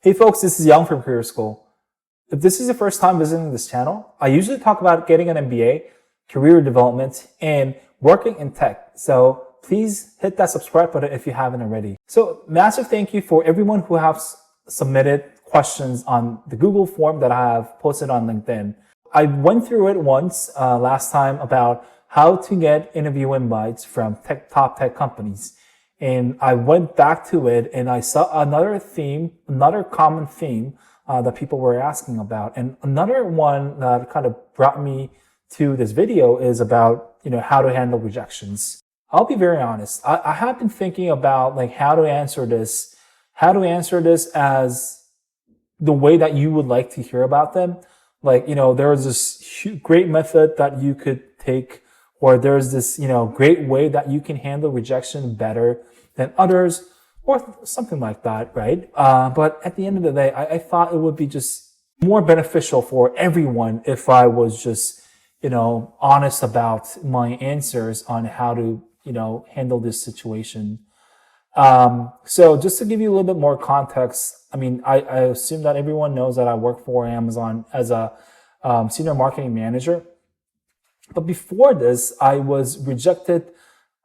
Hey folks, this is Young from Career School. If this is your first time visiting this channel, I usually talk about getting an MBA, career development, and working in tech. So please hit that subscribe button if you haven't already. So massive thank you for everyone who has submitted questions on the Google form that I have posted on LinkedIn. I went through it once last time about how to get interview invites from top tech companies. And I went back to it and I saw another common theme that people were asking about. And another one that kind of brought me to this video is about, how to handle rejections. I'll be very honest. I have been thinking about how to answer this as the way that you would like to hear about them. There's this great method that you could take, or there's this, great way that you can handle rejection better than others, or something like that, right? But at the end of the day, I thought it would be just more beneficial for everyone if I was just, honest about my answers on how to, handle this situation. So just to give you a little bit more context, I assume that everyone knows that I work for Amazon as a senior marketing manager. But before this, I was rejected,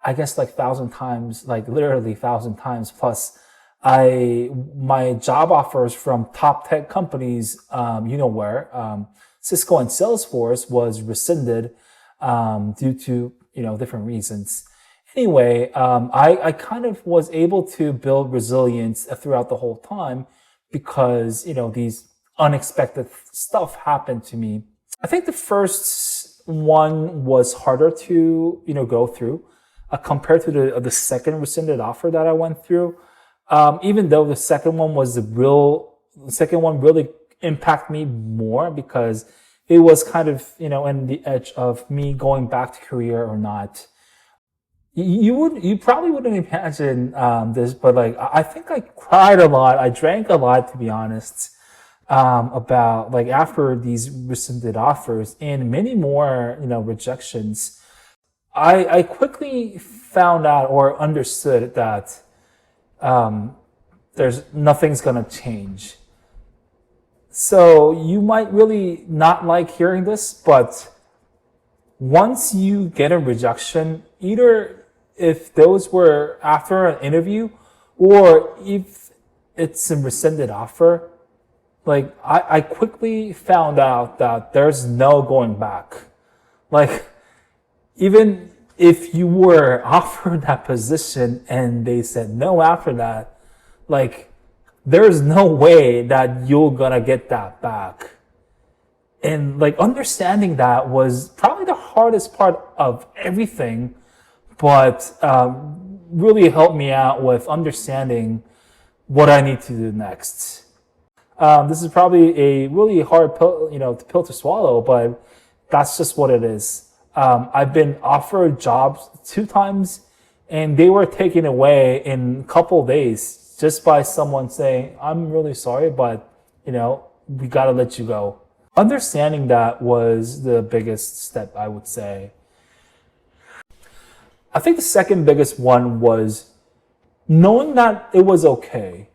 I guess 1,000 times, literally 1,000 times. Plus, my job offers from top tech companies, Cisco and Salesforce was rescinded due to different reasons. Anyway, I kind of was able to build resilience throughout the whole time because these unexpected stuff happened to me. I think the first one was harder to go through. Compared to the second rescinded offer that I went through, even though the second one really impacted me more because it was kind of, in the edge of me going back to Korea or not. You probably wouldn't imagine, this, but I think I cried a lot. I drank a lot, to be honest, about after these rescinded offers and many more, rejections. I quickly found out or understood that nothing's gonna change. So you might really not like hearing this, but once you get a rejection, either if those were after an interview or if it's a rescinded offer, I quickly found out that there's no going back. Even if you were offered that position and they said no after that, there's no way that you're gonna get that back. And understanding that was probably the hardest part of everything, but really helped me out with understanding what I need to do next. This is probably a really hard pill to swallow, but that's just what it is. I've been offered jobs 2 times and they were taken away in a couple of days just by someone saying, I'm really sorry, but we gotta let you go. Understanding that was the biggest step, I would say. I think the second biggest one was knowing that it was okay.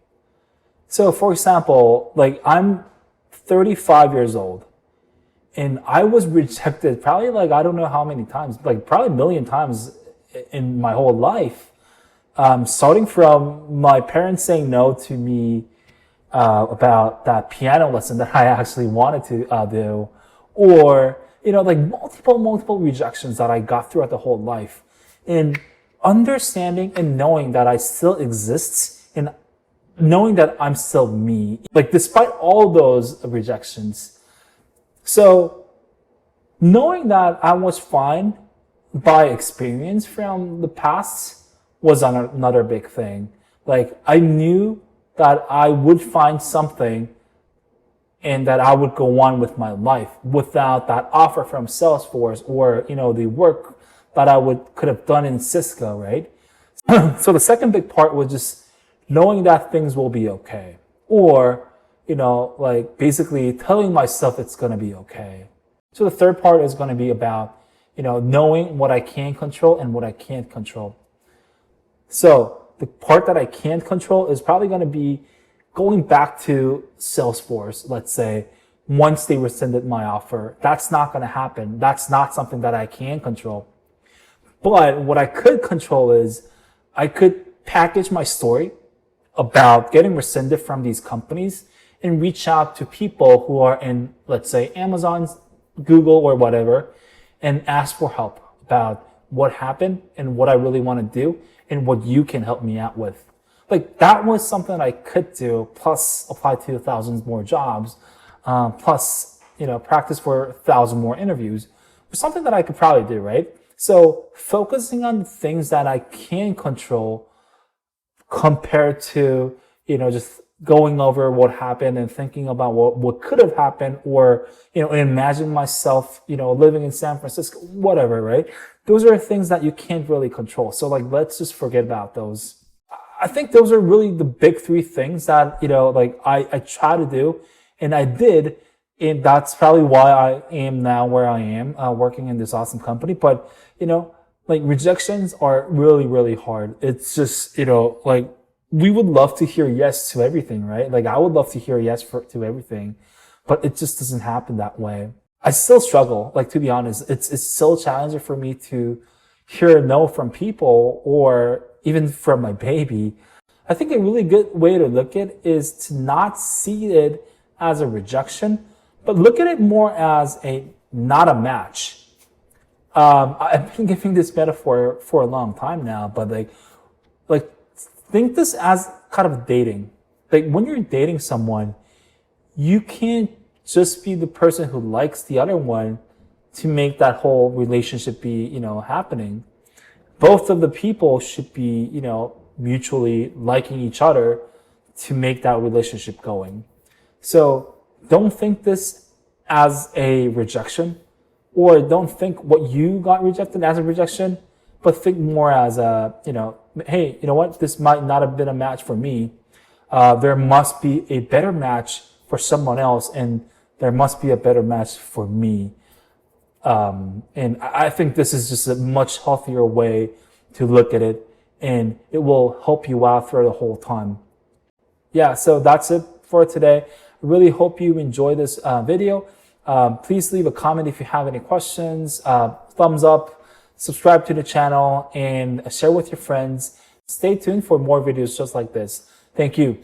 So for example, I'm 35 years old. And I was rejected probably I don't know how many times, probably 1 million times in my whole life. Starting from my parents saying no to me about that piano lesson that I actually wanted to do, or multiple rejections that I got throughout the whole life. And understanding and knowing that I still exist and knowing that I'm still me, despite all those rejections. So knowing that I was fine by experience from the past was another big thing. I knew that I would find something and that I would go on with my life without that offer from Salesforce or, the work that I could have done in Cisco, right? So the second big part was just knowing that things will be okay. Or basically telling myself it's going to be okay. So the third part is going to be about, knowing what I can control and what I can't control. So the part that I can't control is probably going to be going back to Salesforce, let's say, once they rescinded my offer, that's not going to happen. That's not something that I can control. But what I could control is I could package my story about getting rescinded from these companies and reach out to people who are in, let's say, Amazon, Google, or whatever, and ask for help about what happened and what I really want to do and what you can help me out with. Like, that was something that I could do, plus apply to thousands more jobs, plus, practice for 1,000 more interviews, something that I could probably do, right? So focusing on the things that I can control compared to, just going over what happened and thinking about what could have happened, or, imagine myself, living in San Francisco, whatever, right? Those are things that you can't really control. So like, let's just forget about those. I think those are really the big three things that, I try to do, and I did. And that's probably why I am now where I am, working in this awesome company. But, rejections are really, really hard. It's just, we would love to hear yes to everything, right? Like, I would love to hear yes to everything, but it just doesn't happen that way. I still struggle, to be honest. It's still challenging for me to hear a no from people, or even from my baby. I think a really good way to look at it is to not see it as a rejection, but look at it more as not a match. I've been giving this metaphor for a long time now, but think this as kind of dating. Like, when you're dating someone, you can't just be the person who likes the other one to make that whole relationship be, happening. Both of the people should be, mutually liking each other to make that relationship going. So don't think this as a rejection, or don't think what you got rejected as a rejection, but think more as a, hey, you know what? This might not have been a match for me. There must be a better match for someone else, and there must be a better match for me. And I think this is just a much healthier way to look at it, and it will help you out through the whole time. Yeah, so that's it for today. I really hope you enjoy this video. Please leave a comment if you have any questions, thumbs up, subscribe to the channel, and share with your friends. Stay tuned for more videos just like this. Thank you.